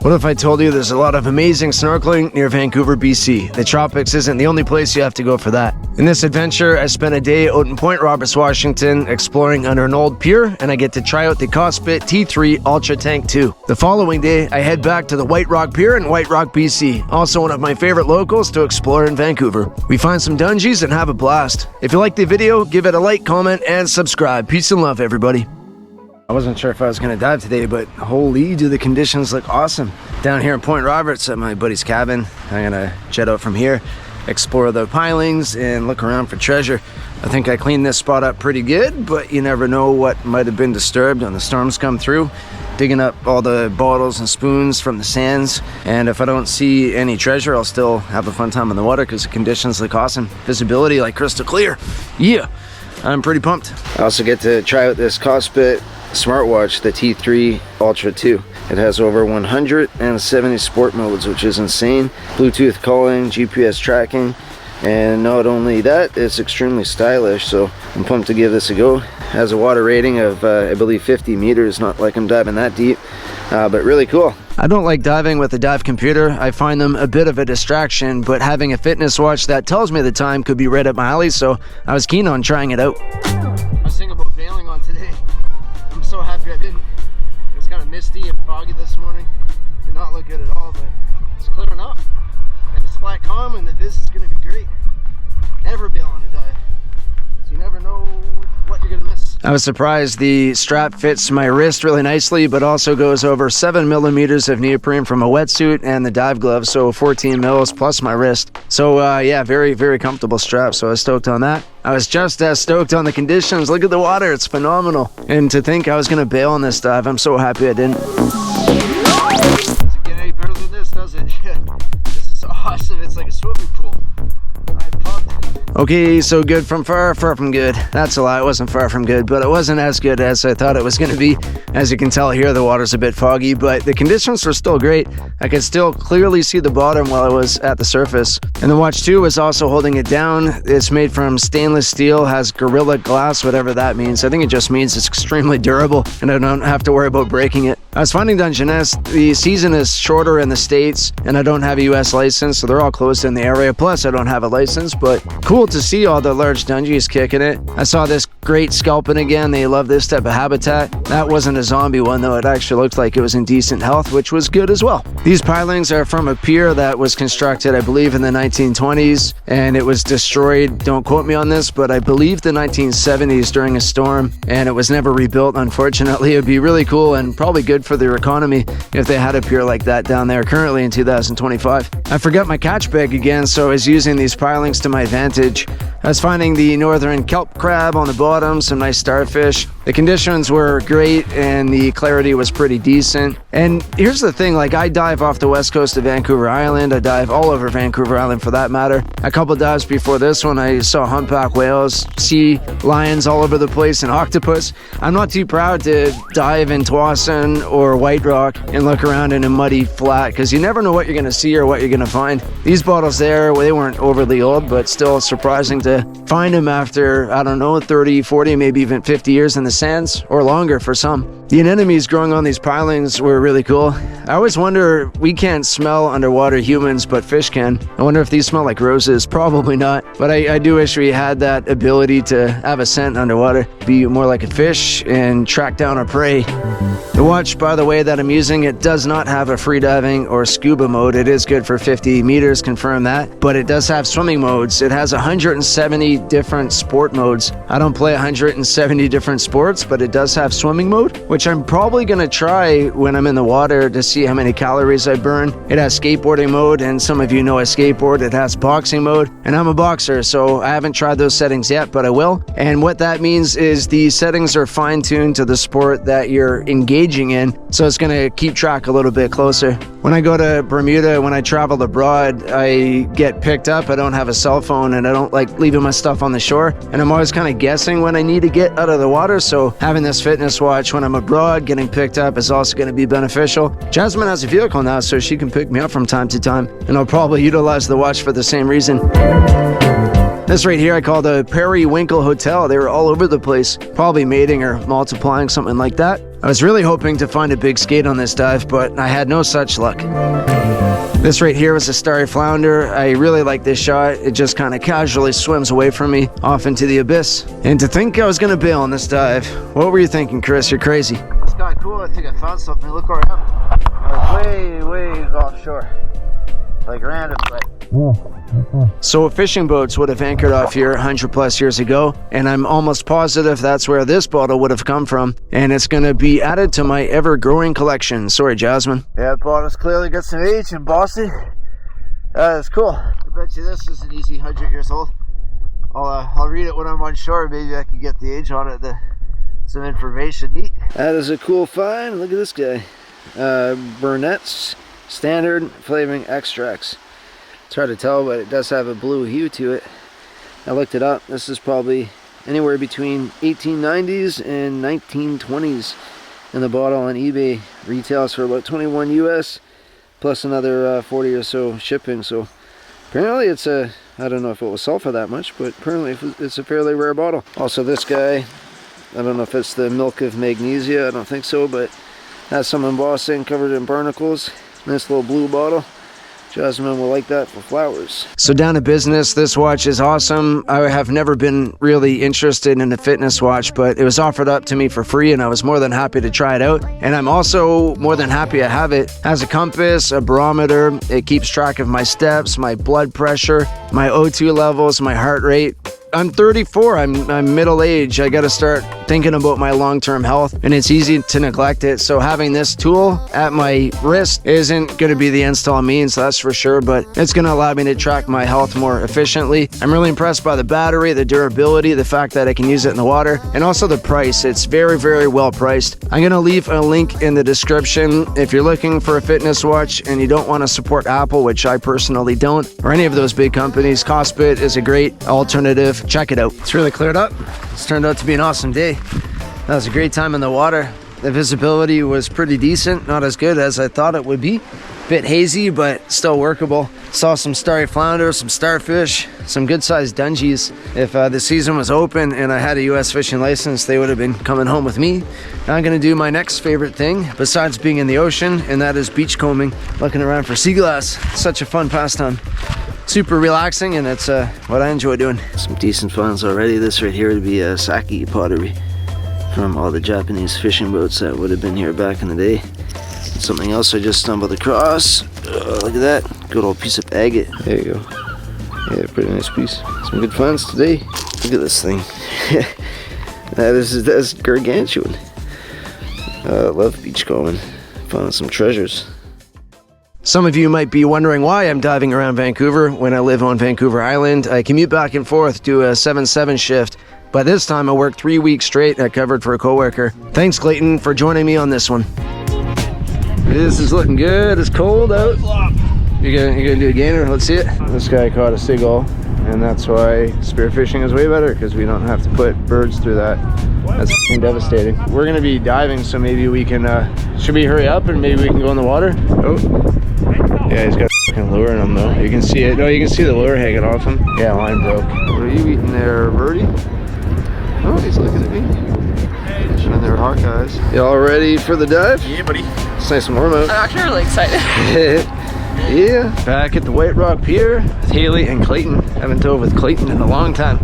What if I told you there's a lot of amazing snorkeling near Vancouver, BC? The tropics isn't the only place you have to go for that. In this adventure, I spent a day out in Point Roberts, Washington, exploring under an old pier, and I get to try out the Kospet T3 Ultra Tank 2. The following day, I head back to the White Rock Pier in White Rock, BC, also one of my favorite locals to explore in Vancouver. We find some dungeons and have a blast. If you like the video, give it a like, comment, and subscribe. Peace and love, everybody. I wasn't sure if I was going to dive today, but holy, do the conditions look awesome. Down here in Point Roberts at my buddy's cabin, I'm going to jet out from here, explore the pilings, and look around for treasure. I think I cleaned this spot up pretty good, but you never know what might have been disturbed when the storms come through. Digging up all the bottles and spoons from the sands, and if I don't see any treasure, I'll still have a fun time in the water because the conditions look awesome. Visibility like crystal clear. Yeah, I'm pretty pumped. I also get to try out this Kospet smartwatch, the T3 Ultra 2. It has over 170 sport modes, which is insane. Bluetooth calling, GPS tracking, and not only that, it's extremely stylish, so I'm pumped to give this a go. It has a water rating of I believe 50 meters, not like I'm diving that deep, but really cool. I don't like diving with a dive computer. I find them a bit of a distraction, but having a fitness watch that tells me the time could be right up my alley, so I was keen on trying it out. I was thinking about bailing on today. I'm so happy I didn't. It was kind of misty and foggy this morning. Did not look good at all, but it's clearing up. And it's flat calm, and the viz is going to be great. Never bail on a dive. So you never know what you're going to miss. I was surprised the strap fits my wrist really nicely, but also goes over 7 millimeters of neoprene from a wetsuit and the dive glove, so 14 mils plus my wrist. So yeah, very, very comfortable strap, so I was stoked on that. I was just as stoked on the conditions. Look at the water, it's phenomenal. And to think I was going to bail on this dive, I'm so happy I didn't. Doesn't get any better than this, does it? This is awesome, it's like a swimming pool. I'm pumped. Okay, so good from far from good. That's a lie, it wasn't far from good, but it wasn't as good as I thought it was going to be. As you can tell here, the water's a bit foggy, but the conditions were still great. I could still clearly see the bottom while I was at the surface. And the watch 2 was also holding it down. It's made from stainless steel, has Gorilla Glass, whatever that means. I think it just means it's extremely durable, and I don't have to worry about breaking it. I was finding Dungeness, the season is shorter in the States, and I don't have a US license, so they're all closed in the area. Plus, I don't have a license, but cool to see all the large dungeons kicking it. I saw this great sculpin again. They love this type of habitat. That wasn't a zombie one, though. It actually looked like it was in decent health, which was good as well. These pilings are from a pier that was constructed, I believe, in the 1920s, and it was destroyed. Don't quote me on this, but I believe the 1970s during a storm, and it was never rebuilt, unfortunately. It would be really cool and probably good for their economy if they had a pier like that down there currently in 2025. I forgot my catch bag again, so I was using these pilings to my advantage. I was finding the northern kelp crab on the bottom, some nice starfish. The conditions were great and the clarity was pretty decent. And here's the thing, like I dive off the west coast of Vancouver Island. I dive all over Vancouver Island for that matter. A couple dives before this one, I saw humpback whales, sea lions all over the place, and octopus. I'm not too proud to dive in Tsawwassen or White Rock and look around in a muddy flat because you never know what you're going to see or what you're going to find. These bottles there, well, they weren't overly old, but still surprising to find them after, I don't know, 30, 40, maybe even 50 years in the sands, or longer for some. The anemones growing on these pilings were really cool. I always wonder, we can't smell underwater humans, but fish can. I wonder if these smell like roses. Probably not, but I do wish we had that ability to have a scent underwater, be more like a fish and track down our prey. The watch, by the way, that I'm using, it does not have a freediving or scuba mode. It is good for 50 meters, confirm that, but it does have swimming modes. It has 170 different sport modes. I don't play 170 different sports, but it does have swimming mode, which I'm probably going to try when I'm in the water to see how many calories I burn. It has skateboarding mode, and some of you know I skateboard. It has boxing mode, and I'm a boxer, so I haven't tried those settings yet, but I will. And what that means is the settings are fine-tuned to the sport that you're engaging in, so it's going to keep track a little bit closer. When I go to Bermuda, when I travel abroad, I get picked up. I don't have a cell phone, and I don't like leaving my stuff on the shore, and I'm always kind of guessing when I need to get out of the water, so having this fitness watch when I'm abroad getting picked up is also going to be beneficial. Jasmine has a vehicle now, so she can pick me up from time to time, and I'll probably utilize the watch for the same reason. This right here I call the Periwinkle Hotel. They were all over the place, probably mating or multiplying, something like that. I was really hoping to find a big skate on this dive, but I had no such luck. This right here was a starry flounder. I really like this shot. It just kind of casually swims away from me off into the abyss. And to think I was gonna bail on this dive. What were you thinking, Chris? You're crazy. It's kind of cool. I think I found something. Look where I am. I was way offshore. Like random, but... So fishing boats would have anchored off here 100 plus years ago, and I'm almost positive that's where this bottle would have come from, and it's going to be added to my ever-growing collection. Sorry, Jasmine. Yeah, bottle's clearly got some age and bossy. That's cool. I bet you this is an easy 100 years old. I'll read it when I'm on shore. Maybe I can get the age on it. Some information. Neat. That is a cool find. Look at this guy. Burnett's Standard Flavoring Extracts. It's hard to tell, but it does have a blue hue to it. I looked it up. This is probably anywhere between 1890s and 1920s in the bottle on eBay. Retails for about 21 US plus another 40 or so shipping. So apparently it's a, I don't know if it will sell for that much, but apparently it's a fairly rare bottle. Also this guy, I don't know if it's the Milk of Magnesia, I don't think so, but has some embossing covered in barnacles. Nice little blue bottle. Jasmine will like that for flowers. So down to business, this watch is awesome. I have never been really interested in a fitness watch, but it was offered up to me for free and I was more than happy to try it out. And I'm also more than happy I have it. It has a compass, a barometer. It keeps track of my steps, my blood pressure, my O2 levels, my heart rate. I'm 34, I'm middle age. I gotta start thinking about my long-term health, and it's easy to neglect it. So having this tool at my wrist isn't gonna be the install means, that's for sure, but it's gonna allow me to track my health more efficiently. I'm really impressed by the battery, the durability, the fact that I can use it in the water, and also the price. It's very well priced. I'm gonna leave a link in the description. If you're looking for a fitness watch and you don't wanna support Apple, which I personally don't, or any of those big companies, Kospet is a great alternative. Check it out. It's really cleared up. It's turned out to be an awesome day. That was a great time in the water. The visibility was pretty decent, not as good as I thought it would be. Bit hazy, but still workable. Saw some starry flounder, some starfish, some good-sized dungies. If the season was open and I had a US fishing license, they would have been coming home with me. Now I'm gonna do my next favorite thing, besides being in the ocean, and that is beach combing, looking around for sea glass. Such a fun pastime. Super relaxing, and it's what I enjoy doing. Some decent finds already. This right here would be a sake pottery from all the Japanese fishing boats that would have been here back in the day. Something else I just stumbled across. Look at that. Good old piece of agate. There you go. Yeah, pretty nice piece. Some good finds today. Look at this thing. That's gargantuan. Love beach combing. Found some treasures. Some of you might be wondering why I'm diving around Vancouver when I live on Vancouver Island. I commute back and forth, do a 7/7 shift. By this time, I worked 3 weeks straight. I covered for a coworker. Thanks, Clayton, for joining me on this one. This is looking good. It's cold out. You gonna do a gainer? Let's see it. This guy caught a seagull, and that's why spearfishing is way better, because we don't have to put birds through that. That's f***ing devastating. We're gonna be diving, so maybe we can, should we hurry up and maybe we can go in the water? Oh. Yeah, he's got a f***ing lure in him though. You can see it. No, you can see the lure hanging off him. Yeah, line broke. What are you eating there, birdie? Oh, he's looking at me. And they're Hawkeyes. Y'all ready for the dive? Yeah, buddy. It's nice and warm out. I'm actually really excited. Yeah, back at the White Rock Pier with Haley and Clayton. Haven't dove with Clayton in a long time.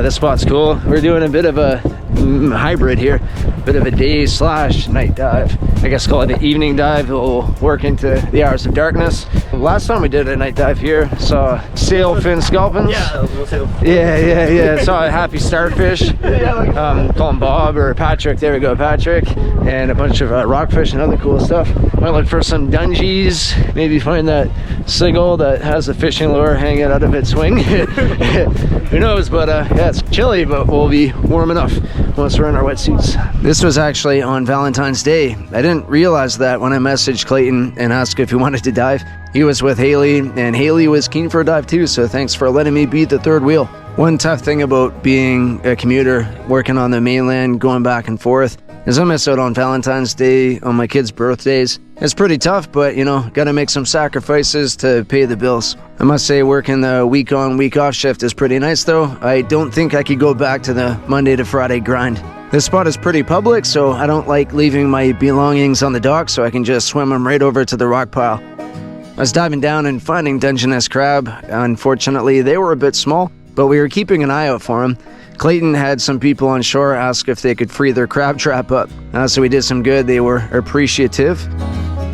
This spot's cool. We're doing a bit of a hybrid here. Bit of a day/night dive. I guess call it an evening dive. It'll work into the hours of darkness. Last time we did a night dive here, saw sailfin sculpins. Yeah, that was a little sail. Yeah. Saw a happy starfish. Call him Bob or Patrick. There we go, Patrick. And a bunch of rockfish and other cool stuff. Might look for some dungies. Maybe find that seagull that has a fishing lure hanging out of its wing. Who knows? But yeah, it's chilly, but we'll be warm enough once we're in our wetsuits. This was actually on Valentine's Day. I didn't realize that when I messaged Clayton and asked if he wanted to dive. He was with Haley, and Haley was keen for a dive too, so thanks for letting me be the third wheel. One tough thing about being a commuter, working on the mainland, going back and forth, is I miss out on Valentine's Day, on my kids' birthdays, It's pretty tough, but you know, gotta make some sacrifices to pay the bills. I must say working the week on, week off shift is pretty nice though. I don't think I could go back to the Monday to Friday grind. This spot is pretty public, so I don't like leaving my belongings on the dock, so I can just swim them right over to the rock pile. I was diving down and finding Dungeness crab. Unfortunately, they were a bit small, but we were keeping an eye out for them. Clayton had some people on shore ask if they could free their crab trap up, so we did some good. They were appreciative.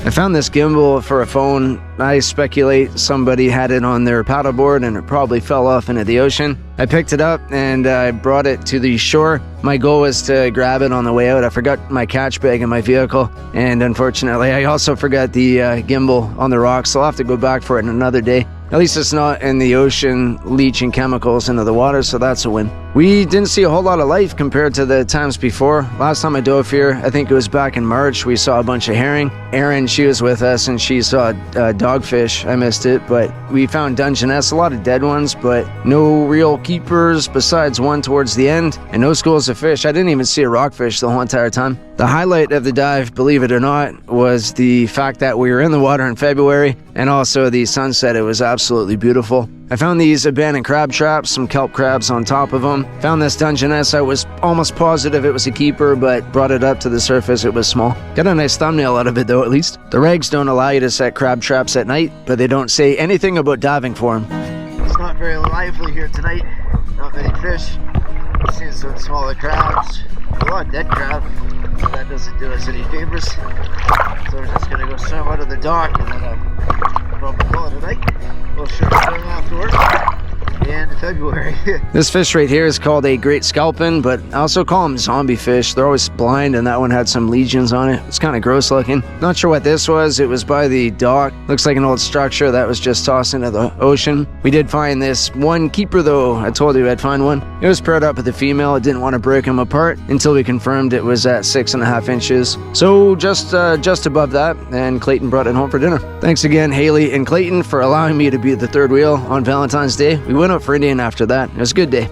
I found this gimbal for a phone. I speculate somebody had it on their paddleboard and it probably fell off into the ocean. I picked it up and I brought it to the shore. My goal was to grab it on the way out. I forgot my catch bag in my vehicle, and unfortunately I also forgot the gimbal on the rocks, so I'll have to go back for it another day. At least it's not in the ocean leaching chemicals into the water, so that's a win. We didn't see a whole lot of life compared to the times before. Last time I dove here, I think it was back in March, we saw a bunch of herring. Erin, she was with us and she saw dogfish. I missed it, but we found Dungeness, a lot of dead ones, but no real keepers besides one towards the end, and no schools of fish. I didn't even see a rockfish the whole entire time. The highlight of the dive, believe it or not, was the fact that we were in the water in February, and also the sunset. It was absolutely beautiful. I found these abandoned crab traps, some kelp crabs on top of them. Found this Dungeness. I was almost positive it was a keeper, but brought it up to the surface. It was small. Got a nice thumbnail out of it though, at least. The regs don't allow you to set crab traps at night, but they don't say anything about diving for them. It's not very lively here tonight. Not many fish. Seen some smaller crabs. A lot of dead crab. But that doesn't do us any favors. So we're just gonna go swim out of the dock and then probably call it a night. We'll shoot swim after work. And February. This fish right here is called a great scalpin, but I also call them zombie fish. They're always blind, and that one had some legions on it. It's kind of gross looking. Not sure what this was. It was by the dock. Looks like an old structure that was just tossed into the ocean. We did find this one keeper though. I told you I'd find one. It was paired up with a female. I didn't want to break them apart until we confirmed it was at 6.5 inches. So just above that, and Clayton brought it home for dinner. Thanks again, Haley and Clayton, for allowing me to be the third wheel on Valentine's Day. We went out for Indian after that. It was a good day.